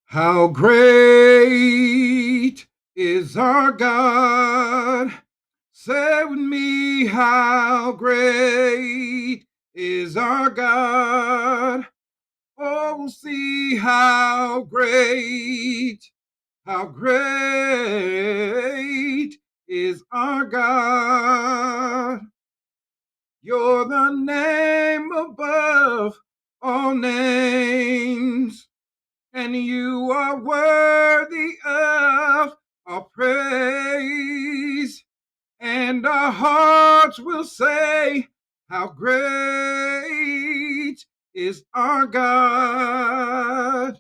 How great is our God? Say with me, how great is our God? Oh, we'll see how great is our God. You're the name above all names, and you are worthy of our praise. And our hearts will say, how great is our God.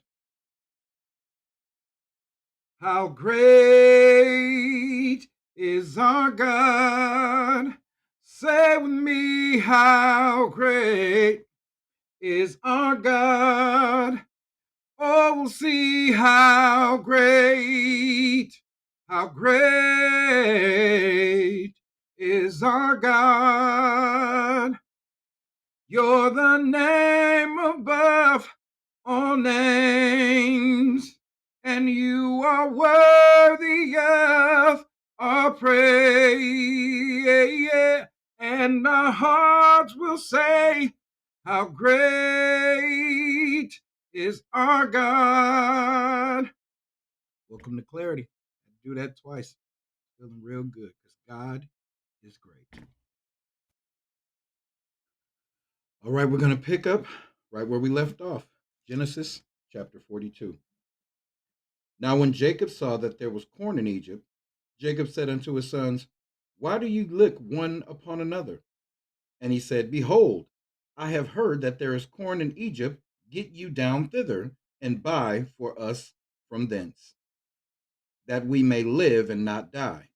How great is our God. Say with me, how great is our God. Oh, we'll see how great is our God. You're the name above all names, and you are worthy of our praise. And our hearts will say, how great is our God. Welcome to Clarity. I do that twice. Feeling real good because God is great. All right, we're going to pick up right where we left off. Genesis chapter 42. Now, when Jacob saw that there was corn in Egypt, Jacob said unto his sons, why do you look one upon another? And he said, behold, I have heard that there is corn in Egypt. Get you down thither and buy for us from thence, that we may live and not die.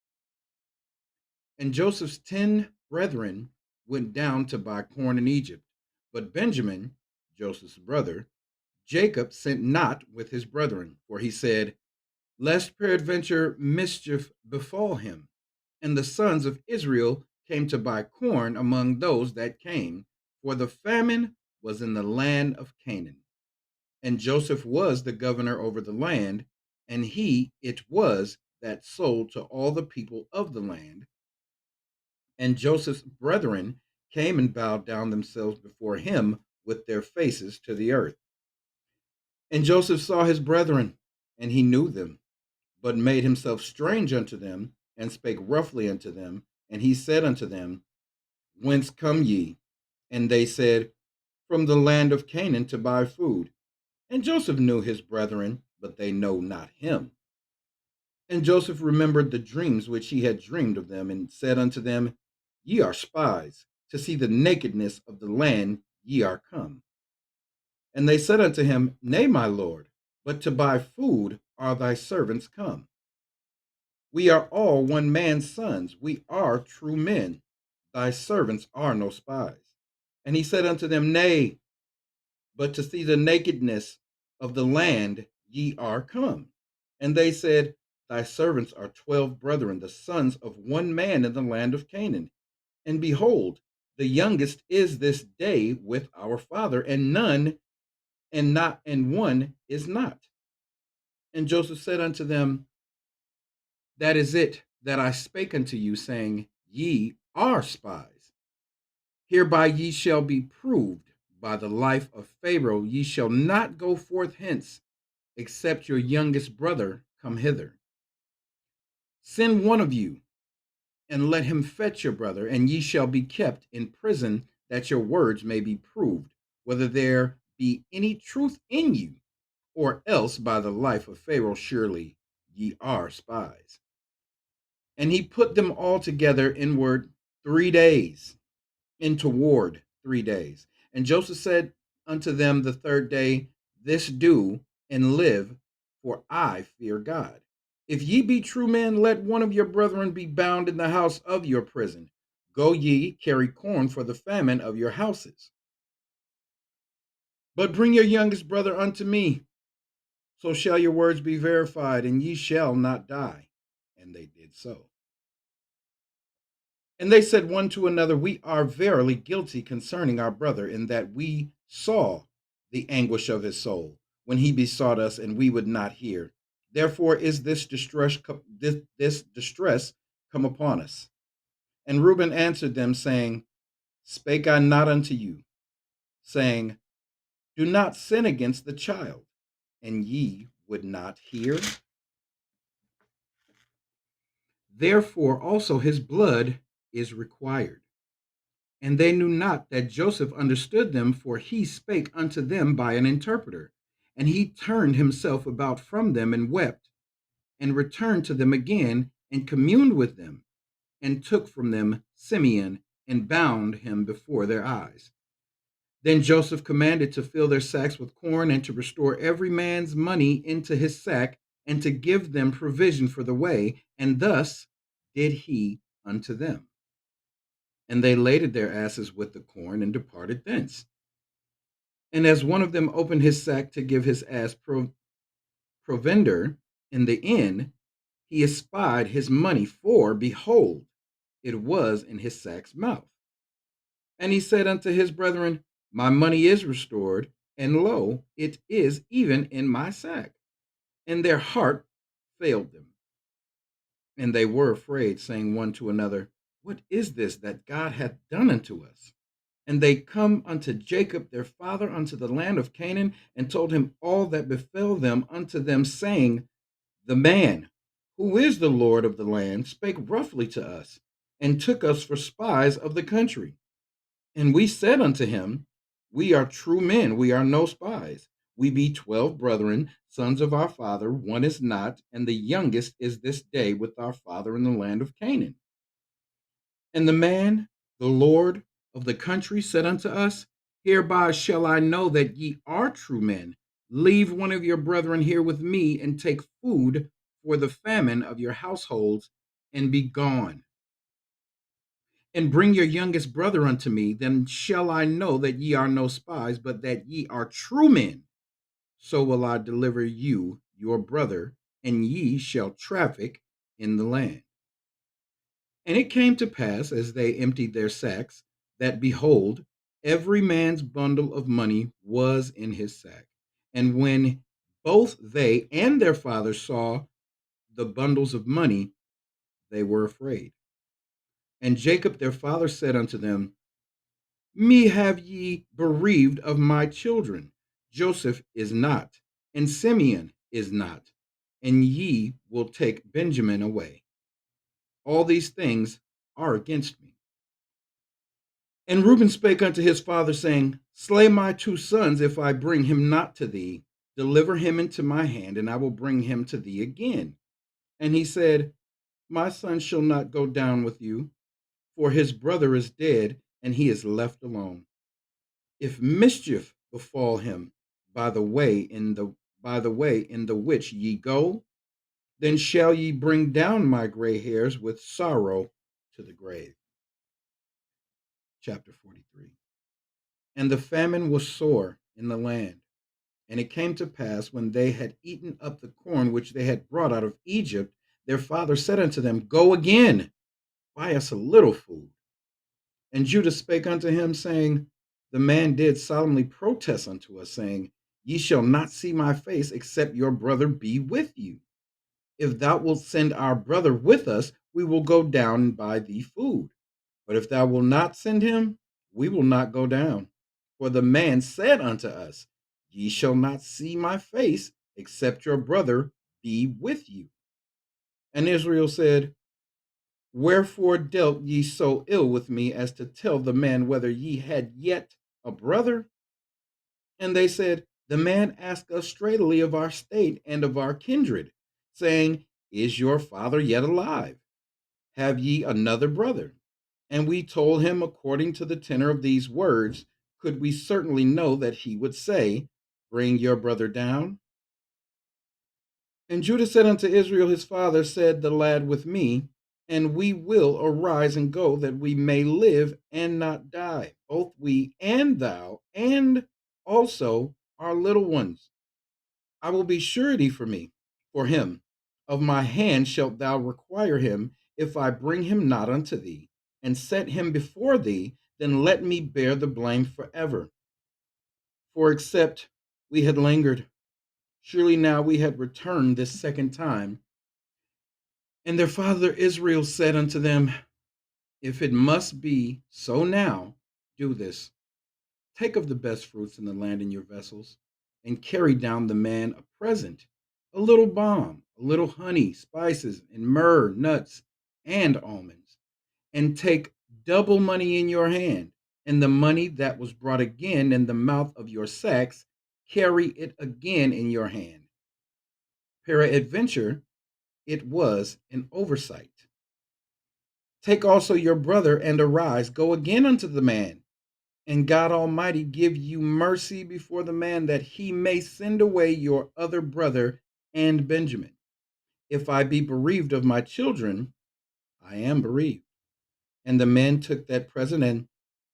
And Joseph's 10 brethren went down to buy corn in Egypt. But Benjamin, Joseph's brother, Jacob sent not with his brethren, for he said, lest peradventure mischief befall him. And the sons of Israel came to buy corn among those that came, for the famine was in the land of Canaan. And Joseph was the governor over the land, and he it was that sold to all the people of the land. And Joseph's brethren came and bowed down themselves before him with their faces to the earth. And Joseph saw his brethren, and he knew them, but made himself strange unto them, and spake roughly unto them. And he said unto them, whence come ye? And they said, from the land of Canaan to buy food. And Joseph knew his brethren, but they know not him. And Joseph remembered the dreams which he had dreamed of them, and said unto them, ye are spies, to see the nakedness of the land ye are come. And they said unto him, nay, my lord, but to buy food are thy servants come. We are all one man's sons. We are true men. Thy servants are no spies. And he said unto them, nay, but to see the nakedness of the land ye are come. And they said, thy servants are 12 brethren, the sons of one man in the land of Canaan. And behold, the youngest is this day with our father, and none, and one is not. And Joseph said unto them, that is it that I spake unto you, saying, ye are spies. Hereby ye shall be proved by the life of Pharaoh. Ye shall not go forth hence, except your youngest brother come hither. Send one of you, and let him fetch your brother, and ye shall be kept in prison, that your words may be proved, whether there be any truth in you, or else by the life of Pharaoh, surely ye are spies. And he put them all together inward 3 days, and toward 3 days. And Joseph said unto them the third day, this do, and live, for I fear God. If ye be true men, let one of your brethren be bound in the house of your prison. Go ye, carry corn for the famine of your houses. But bring your youngest brother unto me, so shall your words be verified, and ye shall not die. And they did so. And they said one to another, we are verily guilty concerning our brother, in that we saw the anguish of his soul, when he besought us, and we would not hear. Therefore is this distress come upon us. And Reuben answered them, saying, Spake I not unto you, saying, Do not sin against the child, and ye would not hear? Therefore also his blood is required. And they knew not that Joseph understood them, for he spake unto them by an interpreter. And he turned himself about from them and wept, and returned to them again, and communed with them, and took from them Simeon, and bound him before their eyes. Then Joseph commanded to fill their sacks with corn, and to restore every man's money into his sack, and to give them provision for the way. And thus did he unto them. And they laded their asses with the corn, and departed thence. And as one of them opened his sack to give his ass provender in the inn, he espied his money, for, behold, it was in his sack's mouth. And he said unto his brethren, My money is restored, and lo, it is even in my sack. And their heart failed them. And they were afraid, saying one to another, What is this that God hath done unto us? And they come unto Jacob their father unto the land of Canaan, and told him all that befell them unto them, saying, The man, who is the Lord of the land, spake roughly to us, and took us for spies of the country. And we said unto him, We are true men, we are no spies. We be 12 brethren, sons of our father, one is not, and the youngest is this day with our father in the land of Canaan. And the man, the Lord of the country, said unto us, Hereby shall I know that ye are true men. Leave one of your brethren here with me, and take food for the famine of your households, and be gone. And bring your youngest brother unto me, then shall I know that ye are no spies, but that ye are true men. So will I deliver you your brother, and ye shall traffic in the land. And it came to pass, as they emptied their sacks, that behold, every man's bundle of money was in his sack. And when both they and their father saw the bundles of money, they were afraid. And Jacob their father said unto them, Me have ye bereaved of my children. Joseph is not, and Simeon is not, and ye will take Benjamin away. All these things are against me. And Reuben spake unto his father, saying, Slay my 2 sons, if I bring him not to thee. Deliver him into my hand, and I will bring him to thee again. And he said, My son shall not go down with you, for his brother is dead, and he is left alone. If mischief befall him by the way in the which ye go, then shall ye bring down my gray hairs with sorrow to the grave. Chapter 43. And the famine was sore in the land. And it came to pass, when they had eaten up the corn which they had brought out of Egypt, their father said unto them, Go again, buy us a little food. And Judah spake unto him, saying, The man did solemnly protest unto us, saying, Ye shall not see my face, except your brother be with you. If thou wilt send our brother with us, we will go down and buy thee food. But if thou wilt not send him, we will not go down. For the man said unto us, Ye shall not see my face, except your brother be with you. And Israel said, Wherefore dealt ye so ill with me, as to tell the man whether ye had yet a brother? And they said, The man asked us straightly of our state and of our kindred, saying, Is your father yet alive? Have ye another brother? And we told him according to the tenor of these words, could we certainly know that he would say, Bring your brother down? And Judah said unto Israel his father, Said the lad with me, and we will arise and go, that we may live and not die, both we and thou, and also our little ones. I will be surety for him. Of my hand shalt thou require him, if I bring him not unto thee, and set him before thee, then let me bear the blame forever. For except we had lingered, Surely now we had returned this second time. And their father Israel said unto them, If it must be so now, do this. Take of the best fruits in the land in your vessels, and carry down the man a present, a little balm, a little honey, spices, and myrrh, nuts, and almonds. And take double money in your hand, and the money that was brought again in the mouth of your sacks, carry it again in your hand. Peradventure, it was an oversight. Take also your brother and arise, go again unto the man, and God Almighty give you mercy before the man, that he may send away your other brother and Benjamin. If I be bereaved of my children, I am bereaved. And the men took that present, and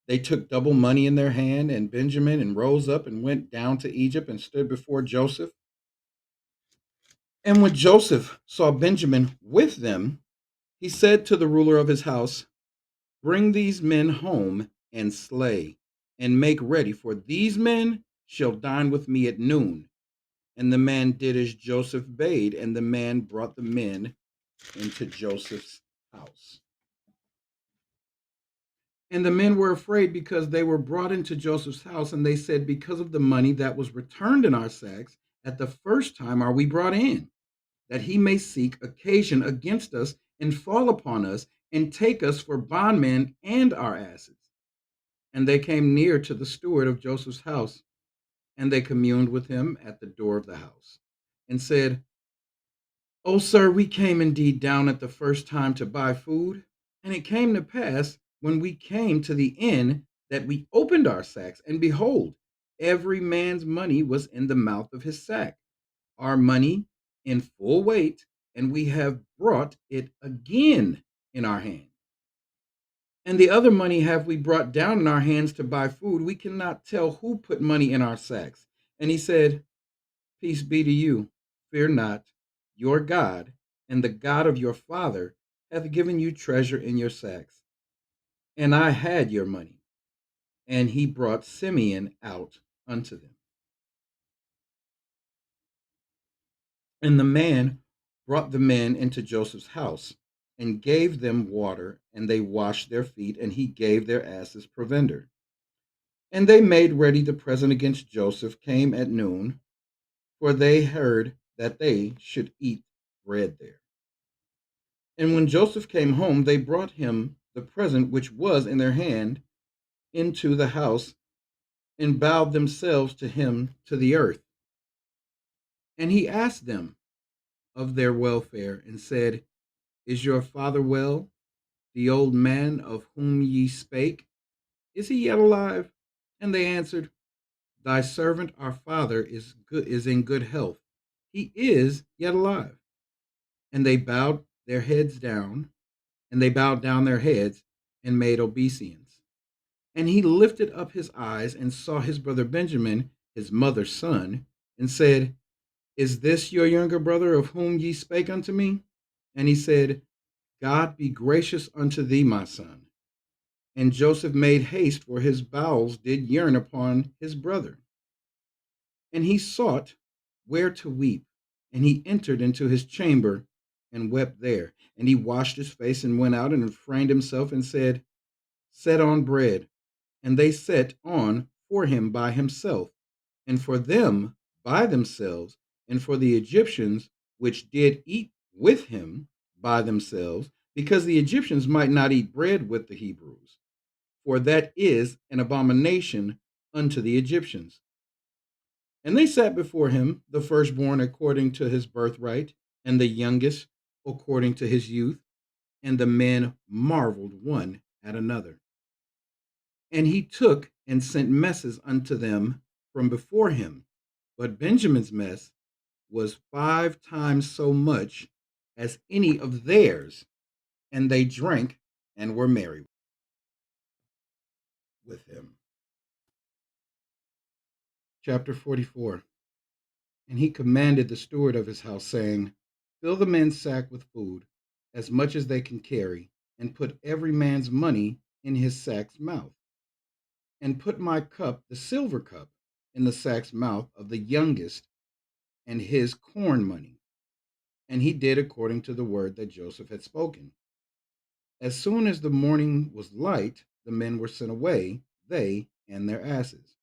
they took double money in their hand, and Benjamin, and rose up and went down to Egypt and stood before Joseph. And when Joseph saw Benjamin with them, he said to the ruler of his house, Bring these men home and slay, and make ready, for these men shall dine with me at noon. And the man did as Joseph bade, and the man brought the men into Joseph's house. And the men were afraid because they were brought into Joseph's house, and they said, Because of the money that was returned in our sacks at the first time are we brought in, that he may seek occasion against us and fall upon us and take us for bondmen and our asses. And they came near to the steward of Joseph's house, and they communed with him at the door of the house, and said, O sir, we came indeed down at the first time to buy food. And it came to pass, when we came to the inn, that we opened our sacks, and behold, every man's money was in the mouth of his sack, our money in full weight, and we have brought it again in our hand. And the other money have we brought down in our hands to buy food. We cannot tell who put money in our sacks. And he said, Peace be to you. Fear not. Your God and the God of your father hath given you treasure in your sacks. And I had your money. And he brought Simeon out unto them. And the man brought the men into Joseph's house, and gave them water, and they washed their feet, and he gave their asses provender. And they made ready the present against Joseph, came at noon, for they heard that they should eat bread there. And when Joseph came home, they brought him the present which was in their hand into the house, and bowed themselves to him to the earth. And he asked them of their welfare, and said, Is your father well? The old man of whom ye spake, is he yet alive? And they answered, Thy servant our father is in good health. He is yet alive. And they bowed their heads down, and they bowed down their heads and made obeisance. And he lifted up his eyes and saw his brother Benjamin, his mother's son, and said, Is this your younger brother of whom ye spake unto me? And he said, God be gracious unto thee, my son. And Joseph made haste, for his bowels did yearn upon his brother. And he sought where to weep. And he entered into his chamber and wept there. And he washed his face and went out and refrained himself and said, Set on bread. And they set on for him by himself, and for them by themselves, and for the Egyptians which did eat with him by themselves, because the Egyptians might not eat bread with the Hebrews, for that is an abomination unto the Egyptians. And they sat before him, the firstborn according to his birthright, and the youngest according to his youth. And the men marveled one at another. And he took and sent messes unto them from before him. But Benjamin's mess was 5 times so much as any of theirs, and they drank and were merry with him. Chapter 44. And he commanded the steward of his house, saying, Fill the men's sack with food, as much as they can carry, and put every man's money in his sack's mouth. And put my cup, the silver cup, in the sack's mouth of the youngest, and his corn money. And he did according to the word that Joseph had spoken. As soon as the morning was light, the men were sent away, they and their asses.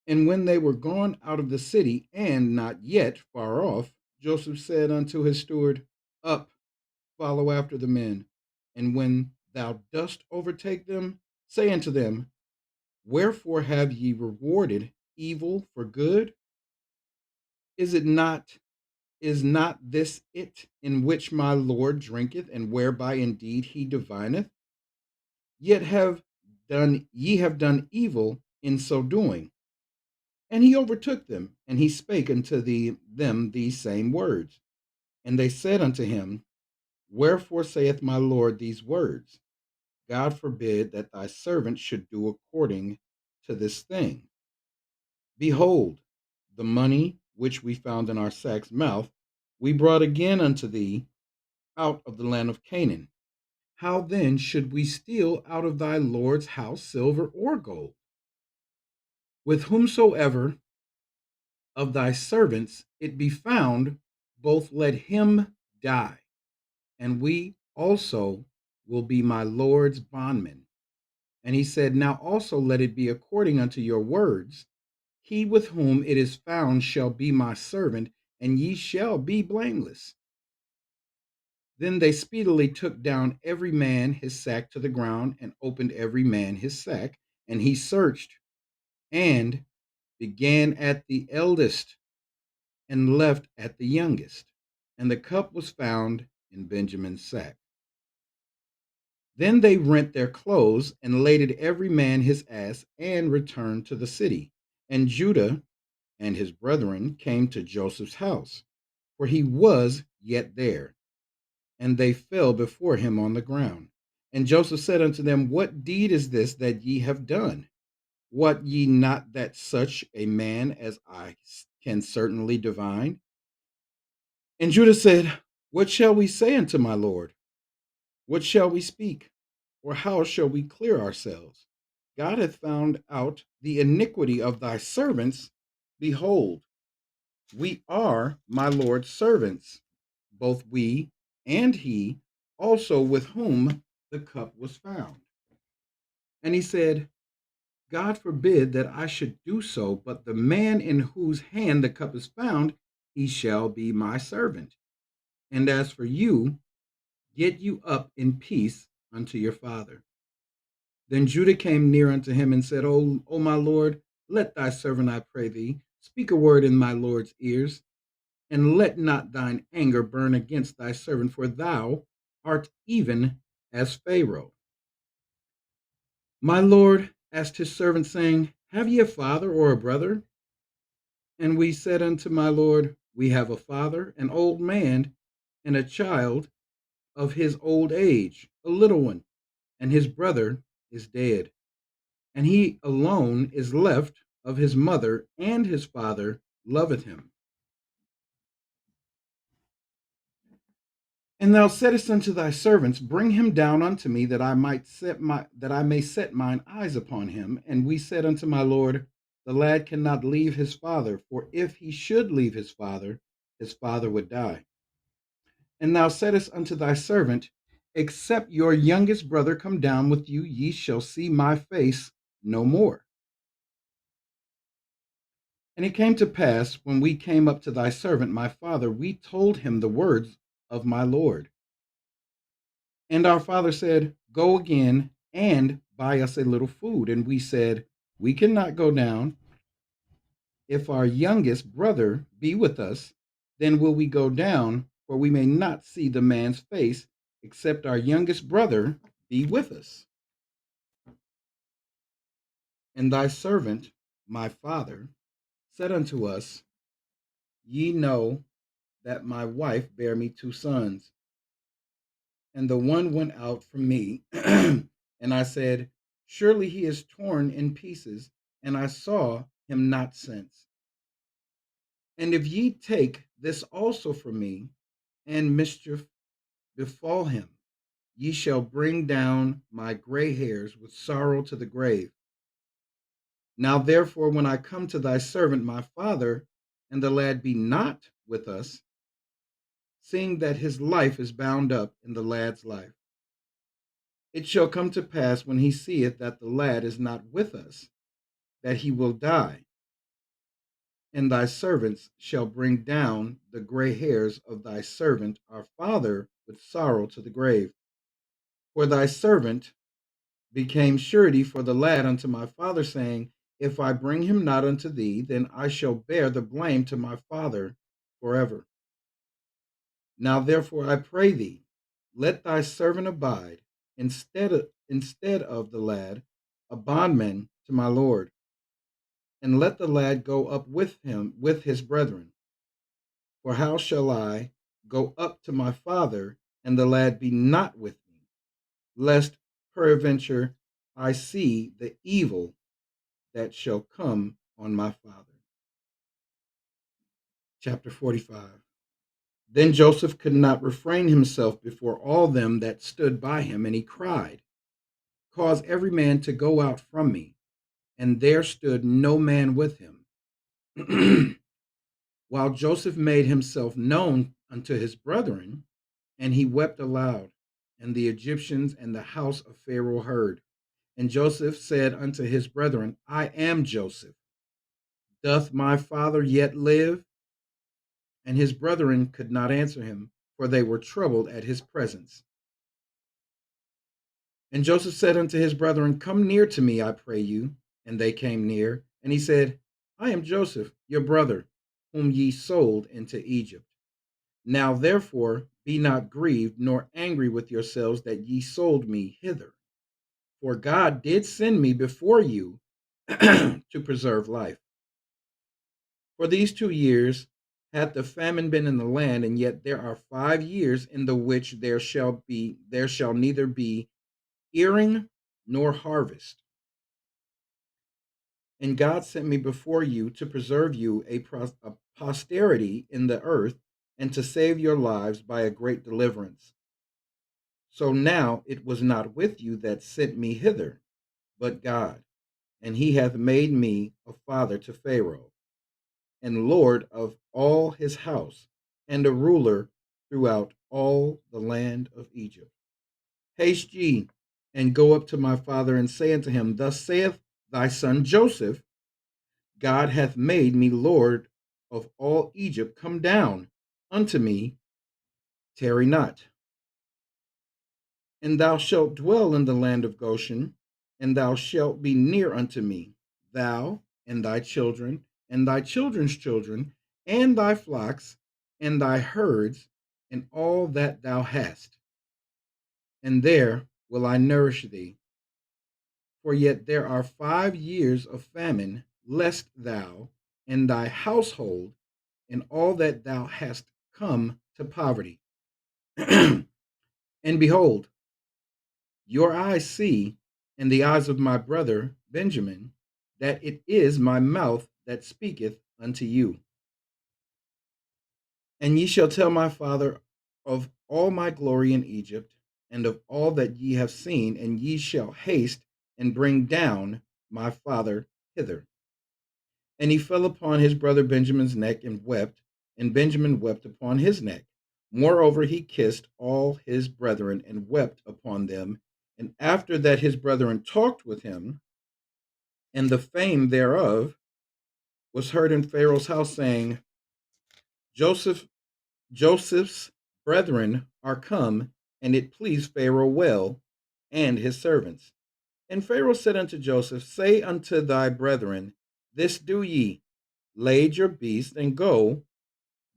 And when they were gone out of the city, and not yet far off, Joseph said unto his steward, Up, follow after the men, and when thou dost overtake them, say unto them, Wherefore have ye rewarded evil for good? Is it not Is not this it in which my Lord drinketh, and whereby indeed he divineth? Yet have done evil in so doing. And he overtook them, and he spake unto them these same words. And they said unto him, Wherefore saith my Lord these words? God forbid that thy servant should do according to this thing. Behold, the money which we found in our sack's mouth, we brought again unto thee out of the land of Canaan. How then should we steal out of thy Lord's house silver or gold? With whomsoever of thy servants it be found, both let him die, and we also will be my Lord's bondmen. And he said, Now also let it be according unto your words. He with whom it is found shall be my servant, and ye shall be blameless. Then they speedily took down every man his sack to the ground, and opened every man his sack, and he searched, and began at the eldest, and left at the youngest. And the cup was found in Benjamin's sack. Then they rent their clothes, and laded every man his ass, and returned to the city. And Judah and his brethren came to Joseph's house, for he was yet there. And they fell before him on the ground. And Joseph said unto them, What deed is this that ye have done? Wot ye not that such a man as I can certainly divine? And Judah said, What shall we say unto my Lord? What shall we speak? Or how shall we clear ourselves? God hath found out the iniquity of thy servants. Behold, we are my Lord's servants, both we and he also with whom the cup was found. And he said, God forbid that I should do so, but the man in whose hand the cup is found, he shall be my servant. And as for you, get you up in peace unto your father. Then Judah came near unto him and said, O my Lord, let thy servant, I pray thee, speak a word in my Lord's ears, and let not thine anger burn against thy servant, for thou art even as Pharaoh. My Lord asked his servant, saying, Have ye a father or a brother? And we said unto my Lord, We have a father, an old man, and a child of his old age, a little one, and his brother is dead. And he alone is left of his mother, and his father loveth him. And thou saidst unto thy servants, Bring him down unto me, that I may set mine eyes upon him. And we said unto my Lord, The lad cannot leave his father, for if he should leave his father would die. And thou saidst unto thy servant, Except your youngest brother come down with you, ye shall see my face no more. And it came to pass, when we came up to thy servant, my father, we told him the words of my Lord. And our father said, Go again and buy us a little food. And we said, We cannot go down. If our youngest brother be with us, then will we go down, for we may not see the man's face, except our youngest brother be with us. And thy servant, my father, said unto us, Ye know that my wife bare me two sons, and the one went out from me. And I said, Surely he is torn in pieces, and I saw him not since. And if ye take this also from me, and mischief befall him, ye shall bring down my gray hairs with sorrow to the grave. Now therefore, when I come to thy servant my father, and the lad be not with us, seeing that his life is bound up in the lad's life. It shall come to pass when he seeth that the lad is not with us, that he will die, and thy servants shall bring down the gray hairs of thy servant our father with sorrow to the grave. For thy servant became surety for the lad unto my father, saying, If I bring him not unto thee, then I shall bear the blame to my father forever. Now therefore I pray thee, let thy servant abide instead of the lad, a bondman to my lord, and let the lad go up with him with his brethren. For how shall I go up to my father, and the lad be not with me, lest peradventure I see the evil that shall come on my father. Chapter 45. Then Joseph could not refrain himself before all them that stood by him, and he cried, Cause every man to go out from me. And there stood no man with him. While Joseph made himself known unto his brethren, and he wept aloud, and the Egyptians and the house of Pharaoh heard. And Joseph said unto his brethren, I am Joseph. Doth my father yet live? And his brethren could not answer him, for they were troubled at his presence. And Joseph said unto his brethren, Come near to me, I pray you. And they came near. And he said, I am Joseph, your brother, whom ye sold into Egypt. Now therefore be not grieved, nor angry with yourselves that ye sold me hither. For God did send me before you to preserve life. For these 2 years hath the famine been in the land, and yet there are 5 years in the which there shall neither be earing nor harvest. And God sent me before you to preserve you a posterity in the earth, and to save your lives by a great deliverance. So now it was not with you that sent me hither, but God, and he hath made me a father to Pharaoh, and lord of all his house, and a ruler throughout all the land of Egypt. Haste ye, and go up to my father, and say unto him, Thus saith thy son Joseph, God hath made me Lord of all Egypt. Come down unto me, tarry not. And thou shalt dwell in the land of Goshen, and thou shalt be near unto me, thou and thy children, and thy children's children, and thy flocks, and thy herds, and all that thou hast. And there will I nourish thee. For yet there are 5 years of famine, lest thou and thy household and all that thou hast come to poverty. And behold, your eyes see, and the eyes of my brother Benjamin, that it is my mouth that speaketh unto you. And ye shall tell my father of all my glory in Egypt, and of all that ye have seen, and ye shall haste and bring down my father hither. And he fell upon his brother Benjamin's neck and wept, and Benjamin wept upon his neck. Moreover, he kissed all his brethren and wept upon them. And after that his brethren talked with him, and the fame thereof was heard in Pharaoh's house, saying, Joseph, Joseph's brethren are come, and it pleased Pharaoh well, and his servants. And Pharaoh said unto Joseph, Say unto thy brethren, This do ye, lade your beasts, and go,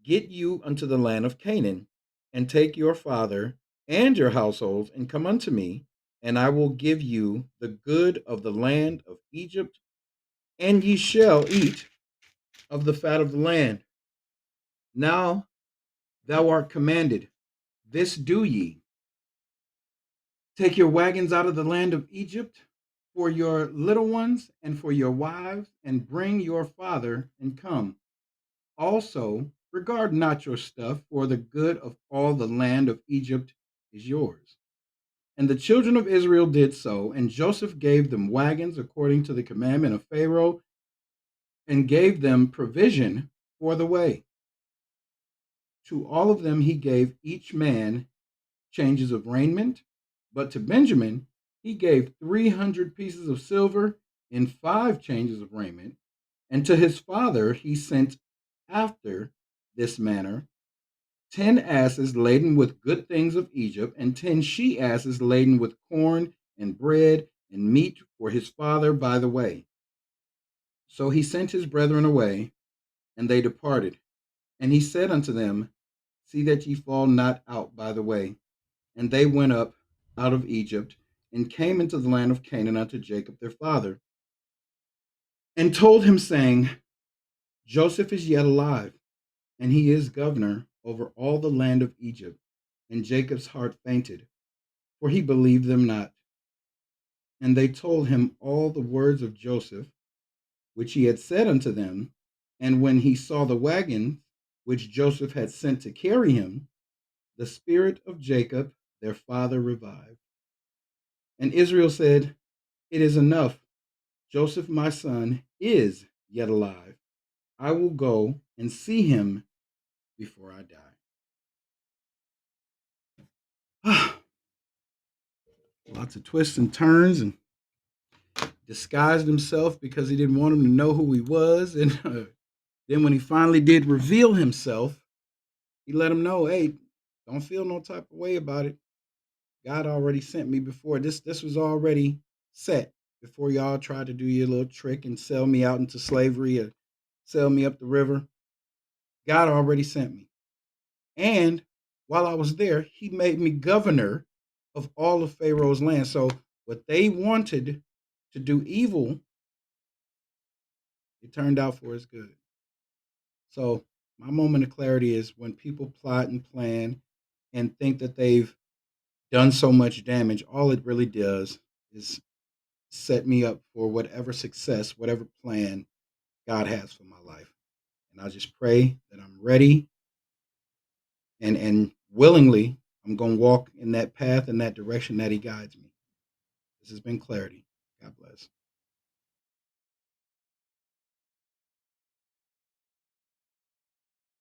get you unto the land of Canaan, and take your father and your households, and come unto me, and I will give you the good of the land of Egypt, and ye shall eat of the fat of the land. Now thou art commanded, this do ye. Take your wagons out of the land of Egypt for your little ones and for your wives, and bring your father and come. Also, regard not your stuff, for the good of all the land of Egypt is yours. And the children of Israel did so, and Joseph gave them wagons according to the commandment of Pharaoh, and gave them provision for the way. To all of them he gave each man changes of raiment, but to Benjamin he gave 300 pieces of silver and 5 changes of raiment. And to his father he sent after this manner 10 asses laden with good things of Egypt, and 10 she asses laden with corn and bread and meat for his father by the way. So he sent his brethren away, and they departed. And he said unto them, See that ye fall not out by the way. And they went up out of Egypt, and came into the land of Canaan unto Jacob their father, and told him, saying, Joseph is yet alive, and he is governor over all the land of Egypt. And Jacob's heart fainted, for he believed them not. And they told him all the words of Joseph, which he had said unto them. And when he saw the wagon which Joseph had sent to carry him, the spirit of Jacob their father revived. And Israel said, It is enough. Joseph my son is yet alive. I will go and see him before I die. Lots of twists and turns, and disguised himself because he didn't want him to know who he was. And then when he finally did reveal himself, he let him know, hey, don't feel no type of way about it. God already sent me before. This was already set before y'all tried to do your little trick and sell me out into slavery or sell me up the river. God already sent me. And while I was there, he made me governor of all of Pharaoh's land. So what they wanted to do evil, it turned out for his good. So my moment of clarity is when people plot and plan and think that they've done so much damage, all it really does is set me up for whatever success, whatever plan God has for my life. And I just pray that I'm ready and willingly I'm going to walk in that path in that direction that he guides me. This has been Clarity. God bless.